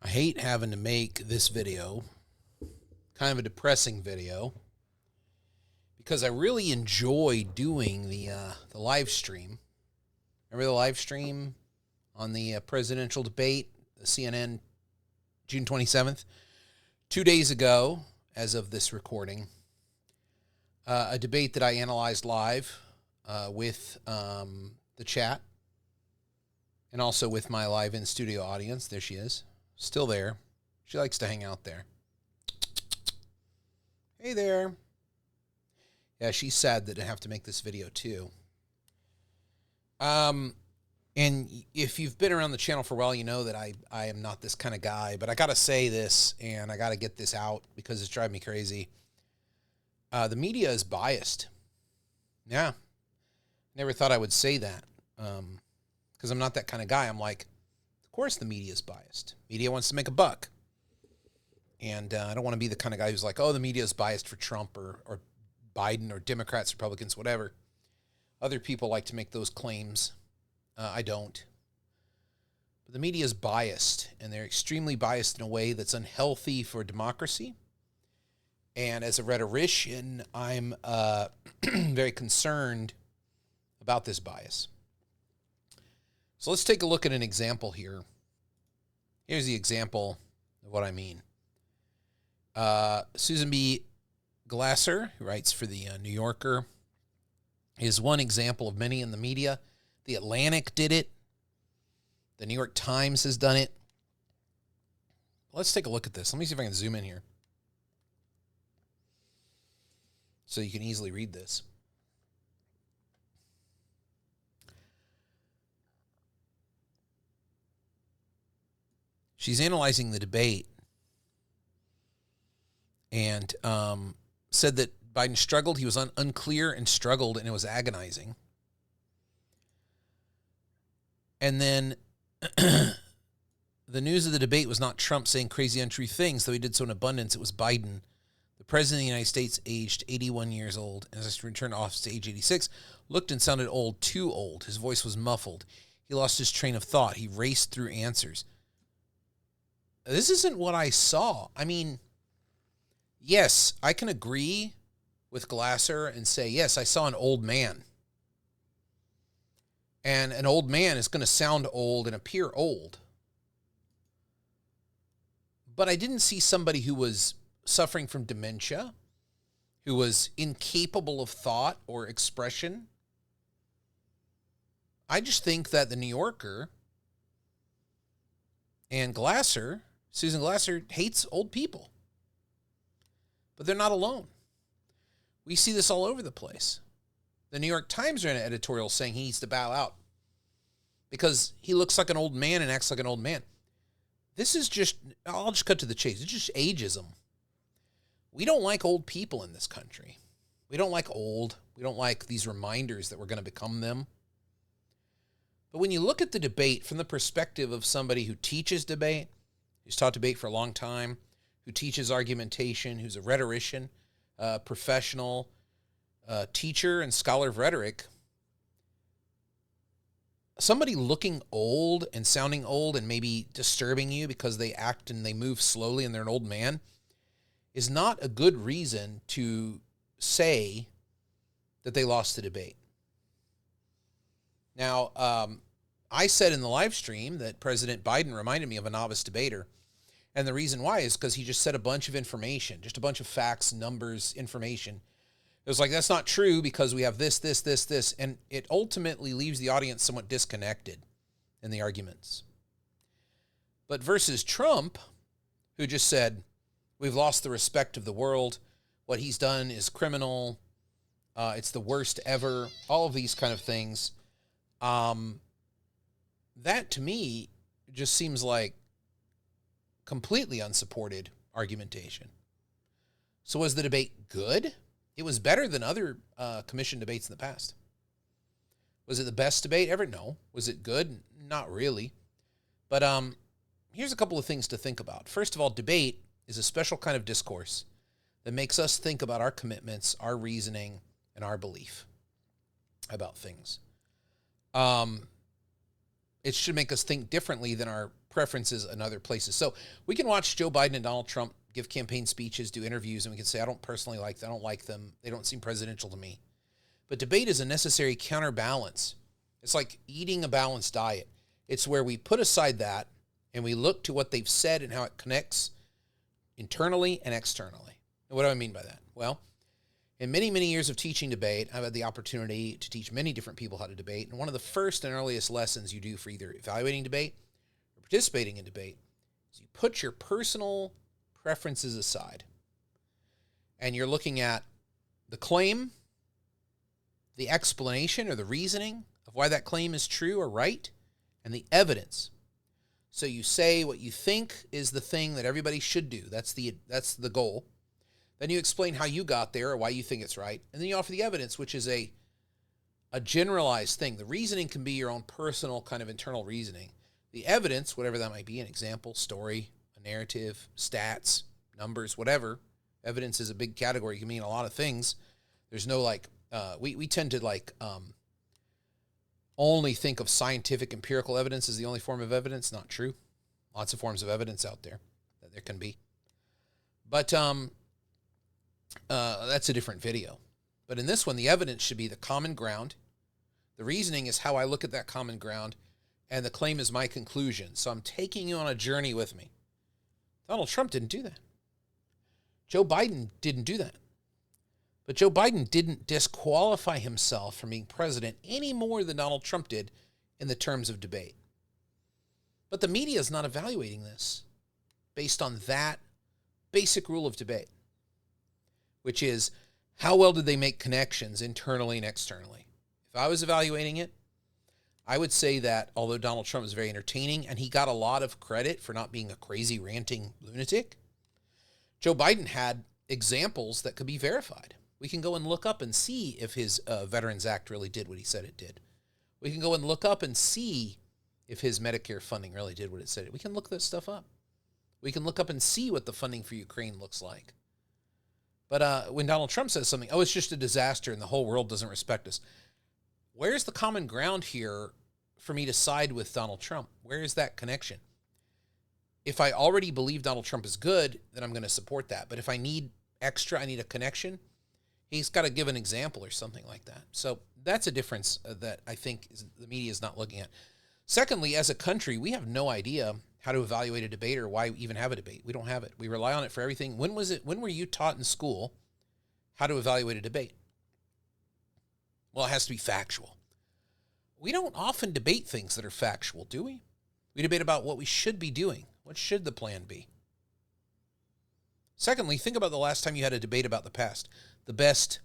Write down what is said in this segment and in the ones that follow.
I hate having to make this video, kind of a depressing video, because I really enjoy doing the live stream. Remember the live stream on the presidential debate, the CNN, June 27th? 2 days ago, as of this recording, a debate that I analyzed live with the chat and also with my live in-studio audience. There she is, still there. She likes to hang out there. Hey there. Yeah, she's sad that I have to make this video too. And if you've been around the channel for a while, you know that I am not this kind of guy, but I got to say this and I got to get this out because it's driving me crazy. The media is biased. Yeah. Never thought I would say that. Because I'm not that kind of guy. I'm like, of course the media is biased. Media wants to make a buck. And I don't want to be the kind of guy who's like, oh, the media is biased for Trump or Biden or Democrats, Republicans, whatever. Other people like to make those claims. I don't. But the media is biased, and they're extremely biased in a way that's unhealthy for democracy. And as a rhetorician, I'm very concerned about this bias. So let's take a look at an example here. Here's the example of what I mean. Susan B. Glasser, who writes for the New Yorker, is one example of many in the media. The Atlantic did it. The New York Times has done it. Let's take a look at this. Let me see if I can zoom in here so you can easily read this. She's analyzing the debate and said that Biden struggled. He was unclear and struggled, and it was agonizing. And then the news of the debate was not Trump saying crazy, untrue things, though he did so in abundance. It was Biden, the president of the United States, aged 81 years old, and as he returned to office to age 86, looked and sounded old, too old. His voice was muffled. He lost his train of thought. He raced through answers. This isn't what I saw. I mean, yes, I can agree with Glasser and say, yes, I saw an old man. And an old man is going to sound old and appear old. But I didn't see somebody who was suffering from dementia, who was incapable of thought or expression. I just think that the New Yorker and Glasser, Susan Glasser, hates old people. But they're not alone. We see this all over the place. The New York Times ran an editorial saying he needs to bow out because he looks like an old man and acts like an old man. This is just, I'll just cut to the chase. It's just ageism. We don't like old people in this country. We don't like old. We don't like these reminders that we're going to become them. But when you look at the debate from the perspective of somebody who teaches debate, who's taught debate for a long time, who teaches argumentation, who's a rhetorician, professional, teacher and scholar of rhetoric, somebody looking old and sounding old and maybe disturbing you because they act and they move slowly and they're an old man is not a good reason to say that they lost the debate. Now, I said in the live stream that President Biden reminded me of a novice debater. And the reason why is because he just said a bunch of information, just a bunch of facts, numbers, information. It was like, that's not true because we have this, this, this, this. And it ultimately leaves the audience somewhat disconnected in the arguments. But versus Trump, who just said, we've lost the respect of the world. What he's done is criminal. It's the worst ever. All of these kind of things. That to me just seems like completely unsupported argumentation. So was the debate good? It was better than other commission debates in the past. Was it the best debate ever? No. Was it good? Not really. But here's a couple of things to think about. First of all, debate is a special kind of discourse that makes us think about our commitments, our reasoning, and our belief about things. It should make us think differently than our preferences in other places. So we can watch Joe Biden and Donald Trump give campaign speeches, do interviews, and we can say, I don't personally like them. I don't like them. They don't seem presidential to me. But debate is a necessary counterbalance. It's like eating a balanced diet. It's where we put aside that and we look to what they've said and how it connects internally and externally. And what do I mean by that? Well, in many, many years of teaching debate, I've had the opportunity to teach many different people how to debate. And one of the first and earliest lessons you do for either evaluating debate or participating in debate is you put your personal preferences aside. And you're looking at the claim, the explanation or the reasoning of why that claim is true or right, and the evidence. So you say what you think is the thing that everybody should do. That's the goal. Then you explain how you got there or why you think it's right. And then you offer the evidence, which is a generalized thing. The reasoning can be your own personal kind of internal reasoning. The evidence, whatever that might be, an example, story, a narrative, stats, numbers, whatever. Evidence is a big category. It can mean a lot of things. There's no we tend to only think of scientific empirical evidence as the only form of evidence. Not true. Lots of forms of evidence out there that there can be. But that's a different video. But in this one, the evidence should be the common ground. The reasoning is how I look at that common ground, and the claim is my conclusion. So I'm taking you on a journey with me. Donald Trump didn't do that. Joe Biden didn't do that. But Joe Biden didn't disqualify himself from being president any more than Donald Trump did in the terms of debate. But the media is not evaluating this based on that basic rule of debate, which is how well did they make connections internally and externally? If I was evaluating it, I would say that although Donald Trump is very entertaining and he got a lot of credit for not being a crazy ranting lunatic, Joe Biden had examples that could be verified. We can go and look up and see if his Veterans Act really did what he said it did. We can go and look up and see if his Medicare funding really did what it said. We can look that stuff up. We can look up and see what the funding for Ukraine looks like. But when Donald Trump says something, it's just a disaster and the whole world doesn't respect us. Where's the common ground here for me to side with Donald Trump? Where is that connection? If I already believe Donald Trump is good, then I'm going to support that. But if I need extra, I need a connection, he's got to give an example or something like that. So that's a difference that I think the media is not looking at. Secondly, as a country, we have no idea how to evaluate a debate or why we even have a debate. We don't have it. We rely on it for everything. When were you taught in school how to evaluate a debate? Well, it has to be factual. We don't often debate things that are factual, do we? We debate about what we should be doing. What should the plan be? Secondly, think about the last time you had a debate about the past. The best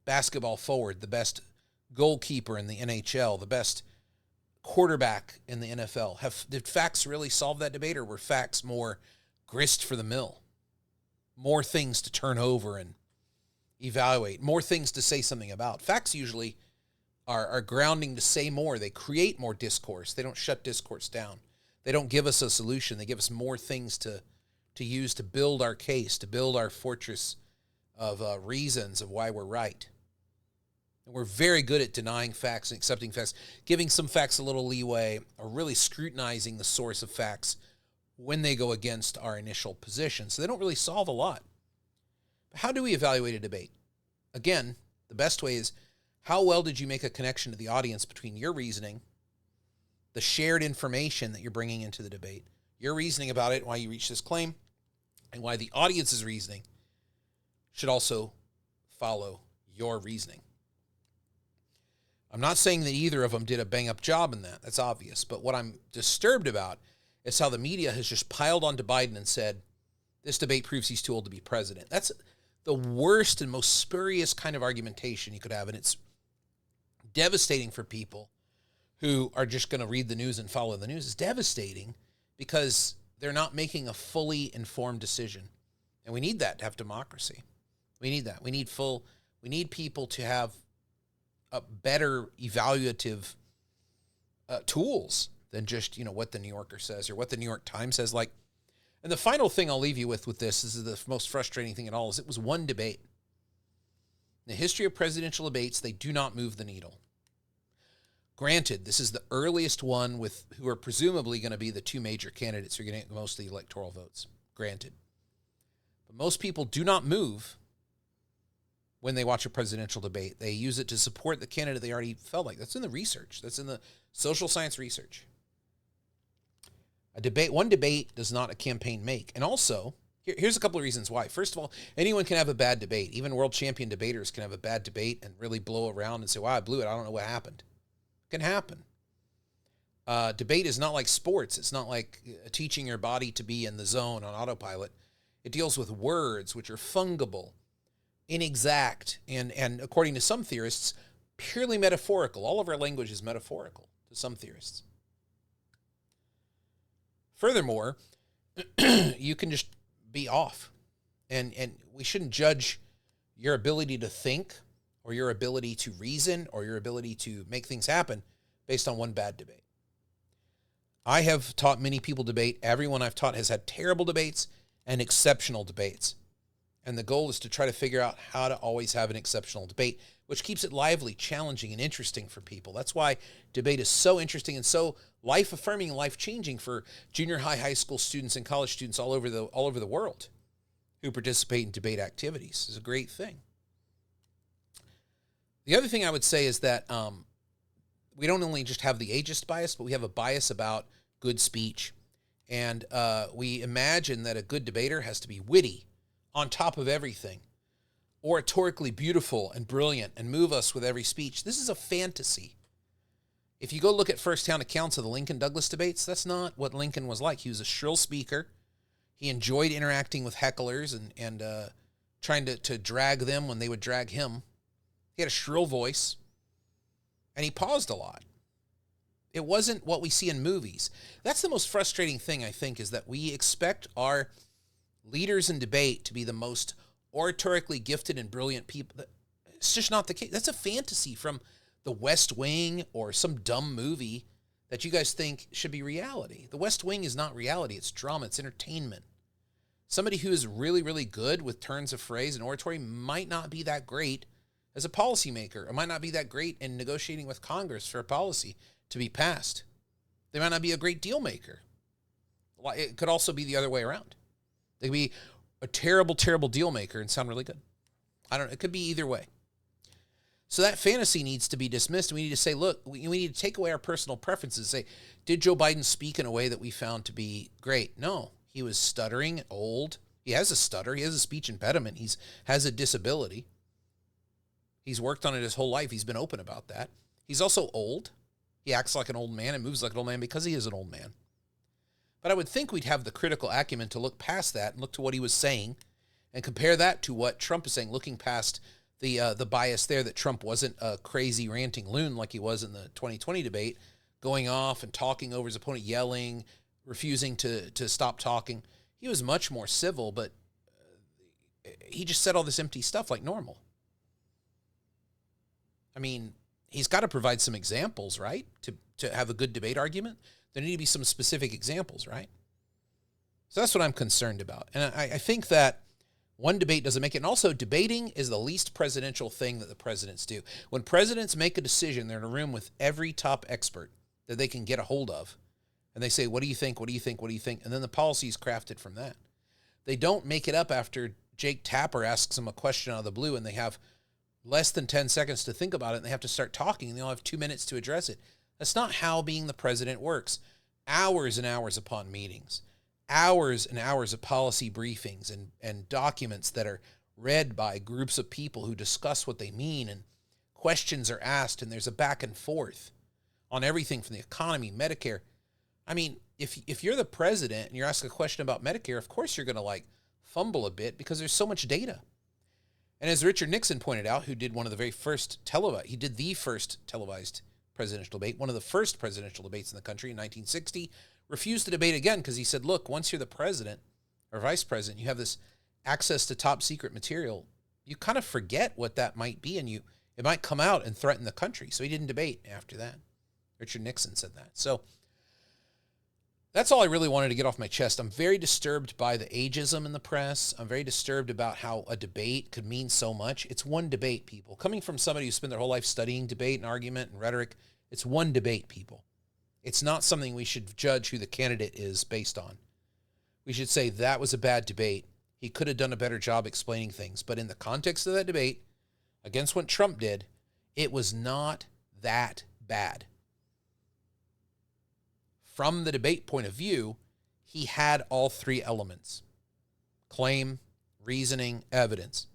basketball forward, the best goalkeeper in the NHL, the best quarterback in the NFL. Did facts really solve that debate, or were facts more grist for the mill? More things to turn over and evaluate, more things to say something about. Facts usually are grounding to say more. They create more discourse. They don't shut discourse down. They don't give us a solution. They give us more things to use to build our case, to build our fortress of reasons of why we're right. And we're very good at denying facts and accepting facts, giving some facts a little leeway, or really scrutinizing the source of facts when they go against our initial position. So they don't really solve a lot. But how do we evaluate a debate? Again, the best way is, how well did you make a connection to the audience between your reasoning, the shared information that you're bringing into the debate, your reasoning about it, why you reached this claim, and why the audience's reasoning should also follow your reasoning. I'm not saying that either of them did a bang-up job in that. That's obvious. But what I'm disturbed about is how the media has just piled onto Biden and said, this debate proves he's too old to be president. That's the worst and most spurious kind of argumentation you could have, and it's devastating for people who are just going to read the news and follow the news. It's devastating because they're not making a fully informed decision. And we need that to have democracy. We need that. We need people to have a better evaluative tools than just, what the New Yorker says or what the New York Times says. And the final thing I'll leave you with this is the most frustrating thing at all, is it was one debate. In the history of presidential debates, they do not move the needle. Granted, this is the earliest one with who are presumably going to be the two major candidates who are going to get most of the electoral votes. Granted. But most people do not move when they watch a presidential debate. They use it to support the candidate they already felt like. That's in the research. That's in the social science research. One debate does not a campaign make. And also, here's a couple of reasons why. First of all, anyone can have a bad debate. Even world champion debaters can have a bad debate and really blow around and say, wow, I blew it. I don't know what happened. It can happen. Debate is not like sports. It's not like teaching your body to be in the zone on autopilot. It deals with words, which are fungible, inexact, and according to some theorists, purely metaphorical. All of our language is metaphorical to some theorists. Furthermore, you can just be off. And we shouldn't judge your ability to think or your ability to reason or your ability to make things happen based on one bad debate. I have taught many people debate. Everyone I've taught has had terrible debates and exceptional debates. And the goal is to try to figure out how to always have an exceptional debate, which keeps it lively, challenging, and interesting for people. That's why debate is so interesting and so life-affirming and life-changing for junior high school students and college students all over the world who participate in debate activities. It's a great thing. The other thing I would say is that we don't only just have the ageist bias, but we have a bias about good speech. And we imagine that a good debater has to be witty, on top of everything, oratorically beautiful and brilliant, and move us with every speech. This is a fantasy. If you go look at first-hand accounts of the Lincoln-Douglas debates, that's not what Lincoln was like. He was a shrill speaker. He enjoyed interacting with hecklers and trying to drag them when they would drag him. He had a shrill voice, and he paused a lot. It wasn't what we see in movies. That's the most frustrating thing, I think, is that we expect our leaders in debate to be the most oratorically gifted and brilliant people. It's just not the case. That's a fantasy from The West Wing or some dumb movie that you guys think should be reality. The West Wing is not reality. It's drama. It's entertainment. Somebody who is really, really good with turns of phrase and oratory might not be that great as a policymaker. It might not be that great in negotiating with Congress for a policy to be passed. They might not be a great deal maker. It could also be the other way around. They could be a terrible, terrible deal maker and sound really good. I don't know. It could be either way. So that fantasy needs to be dismissed. We need to say, look, we need to take away our personal preferences. Say, did Joe Biden speak in a way that we found to be great? No. He was stuttering, old. He has a stutter. He has a speech impediment. He has a disability. He's worked on it his whole life. He's been open about that. He's also old. He acts like an old man and moves like an old man because he is an old man. But I would think we'd have the critical acumen to look past that and look to what he was saying and compare that to what Trump is saying, looking past the bias there that Trump wasn't a crazy ranting loon like he was in the 2020 debate, going off and talking over his opponent, yelling, refusing to stop talking. He was much more civil, but he just said all this empty stuff like normal. I mean, he's got to provide some examples, right, to have a good debate argument. There need to be some specific examples, right? So that's what I'm concerned about. And I think that one debate doesn't make it. And also, debating is the least presidential thing that the presidents do. When presidents make a decision, they're in a room with every top expert that they can get a hold of. And they say, what do you think? What do you think? What do you think? And then the policy is crafted from that. They don't make it up after Jake Tapper asks them a question out of the blue and they have less than 10 seconds to think about it and they have to start talking and they only have 2 minutes to address it. That's not how being the president works. Hours and hours upon meetings, hours and hours of policy briefings and documents that are read by groups of people who discuss what they mean, and questions are asked and there's a back and forth on everything from the economy, Medicare. I mean, if you're the president and you're asked a question about Medicare, of course you're going to fumble a bit because there's so much data. And as Richard Nixon pointed out, who did one of the very first the first televised presidential debate, one of the first presidential debates in the country in 1960, refused to debate again because he said, look, once you're the president or vice president, you have this access to top secret material. You kind of forget what that might be, and it might come out and threaten the country. So he didn't debate after that. Richard Nixon said that. So that's all I really wanted to get off my chest. I'm very disturbed by the ageism in the press. I'm very disturbed about how a debate could mean so much. It's one debate, people. Coming from somebody who spent their whole life studying debate and argument and rhetoric, It's one debate, people. It's not something we should judge who the candidate is based on. We should say that was a bad debate. He could have done a better job explaining things. But in the context of that debate, against what Trump did, it was not that bad. From the debate point of view, he had all three elements: claim, reasoning, evidence.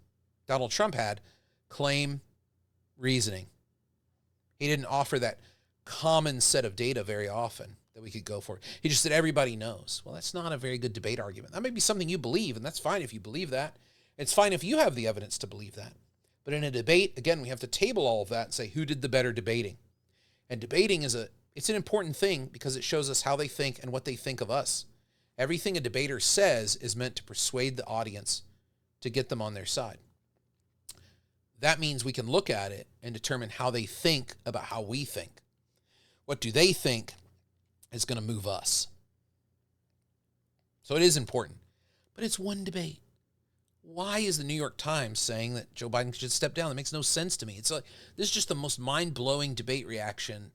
Donald Trump had claim, reasoning. He didn't offer that common set of data very often that we could go for. He just said everybody knows. Well, that's not a very good debate argument. That may be something you believe, and that's fine if you believe that. It's fine if you have the evidence to believe that. But in a debate, again, we have to table all of that and say who did the better debating. And debating it's an important thing because it shows us how they think and what they think of us. Everything a debater says is meant to persuade the audience to get them on their side. That means we can look at it and determine how they think about how we think. What do they think is going to move us? So it is important. But it's one debate. Why is the New York Times saying that Joe Biden should step down? That makes no sense to me. It's like, this is just the most mind-blowing debate reaction.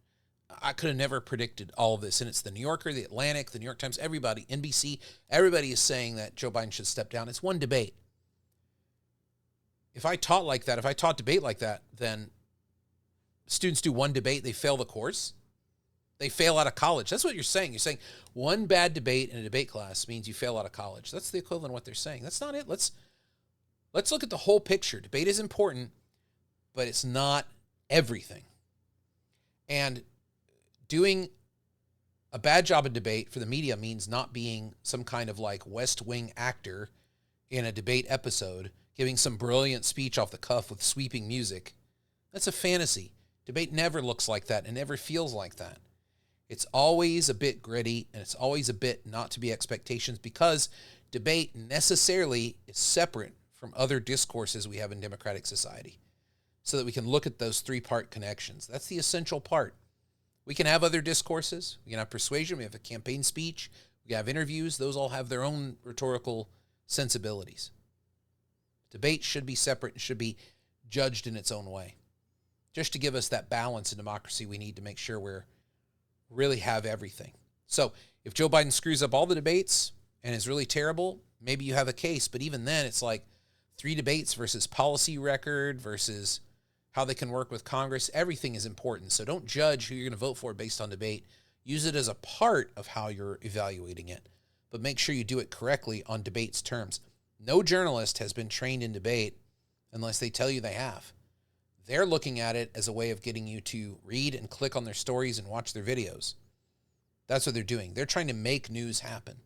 I could have never predicted all of this. And it's the New Yorker, the Atlantic, the New York Times, everybody, NBC, everybody is saying that Joe Biden should step down. It's one debate. If I taught like that, if I taught debate like that, then students do one debate, they fail the course. They fail out of college. That's what you're saying. You're saying one bad debate in a debate class means you fail out of college. That's the equivalent of what they're saying. That's not it. Let's look at the whole picture. Debate is important, but it's not everything. And doing a bad job in debate for the media means not being some kind of like West Wing actor in a debate episode, giving some brilliant speech off the cuff with sweeping music. That's a fantasy. Debate never looks like that and never feels like that. It's always a bit gritty, and it's always a bit not to be expectations, because debate necessarily is separate from other discourses we have in democratic society, so that we can look at those three-part connections. That's the essential part. We can have other discourses. We can have persuasion. We have a campaign speech. We have interviews. Those all have their own rhetorical sensibilities. Debate should be separate and should be judged in its own way, just to give us that balance in democracy we need to make sure we're really have everything. So if Joe Biden screws up all the debates and is really terrible, maybe you have a case. But even then, it's like 3 debates versus policy record versus how they can work with Congress. Everything is important. So don't judge who you're going to vote for based on debate. Use it as a part of how you're evaluating it, but make sure you do it correctly on debate's terms. No journalist has been trained in debate unless they tell you they have. They're looking at it as a way of getting you to read and click on their stories and watch their videos. That's what they're doing. They're trying to make news happen.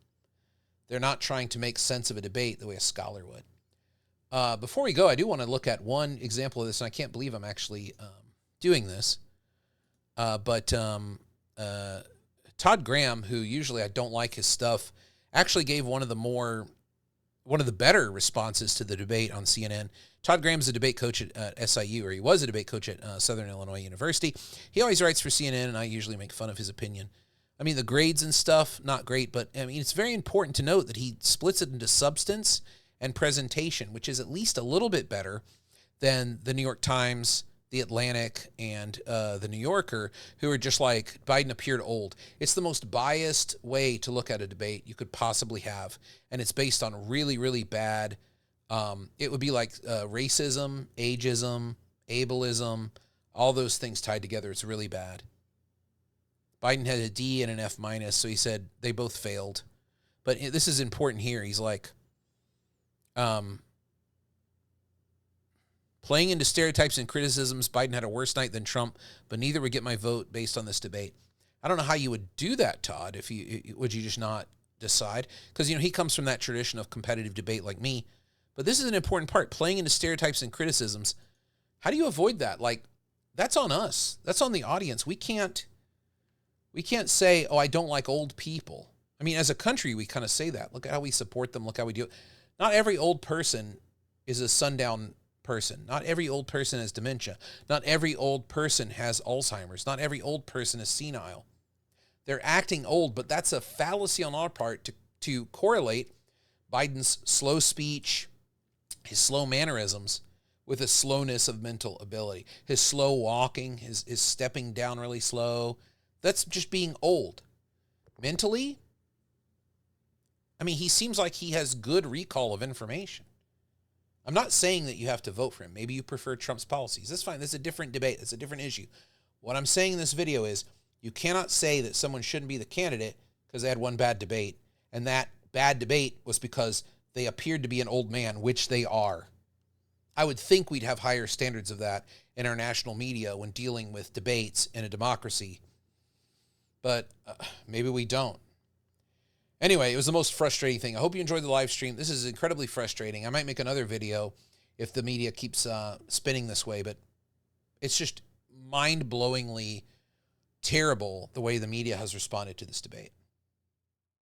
They're not trying to make sense of a debate the way a scholar would. Before we go, I do want to look at one example of this, and I can't believe I'm actually doing this. But Todd Graham, who usually I don't like his stuff, actually gave one of the better responses to the debate on CNN. Todd Graham is a debate coach at SIU, or he was a debate coach at Southern Illinois University. He always writes for CNN, and I usually make fun of his opinion. I mean, the grades and stuff, not great, but I mean, it's very important to note that he splits it into substance and presentation, which is at least a little bit better than the New York Times, the Atlantic, and the New Yorker, who are just like, Biden appeared old. It's the most biased way to look at a debate you could possibly have, and it's based on really, really bad. It would be like racism, ageism, ableism, all those things tied together. It's really bad. Biden had a D and an F minus, so he said they both failed. But this is important here. He's like, playing into stereotypes and criticisms, Biden had a worse night than Trump, but neither would get my vote based on this debate. I don't know how you would do that, Todd. Would you just not decide? Because, he comes from that tradition of competitive debate like me. But this is an important part, playing into stereotypes and criticisms. How do you avoid that? Like, that's on us. That's on the audience. We can't say, oh, I don't like old people. I mean, as a country, we kind of say that. Look at how we support them. Look how we do it. Not every old person is a sundown person. Not every old person has dementia. Not every old person has Alzheimer's. Not every old person is senile. They're acting old, but that's a fallacy on our part to correlate Biden's slow speech, his slow mannerisms, with a slowness of mental ability. His slow walking, his stepping down really slow, that's just being old. Mentally, I mean, he seems like he has good recall of information. I'm not saying that you have to vote for him. Maybe you prefer Trump's policies. That's fine. That's a different debate. That's a different issue. What I'm saying in this video is you cannot say that someone shouldn't be the candidate because they had one bad debate, and that bad debate was because they appeared to be an old man, which they are. I would think we'd have higher standards of that in our national media when dealing with debates in a democracy, but maybe we don't. Anyway, it was the most frustrating thing. I hope you enjoyed the live stream. This is incredibly frustrating. I might make another video if the media keeps spinning this way, but it's just mind-blowingly terrible the way the media has responded to this debate.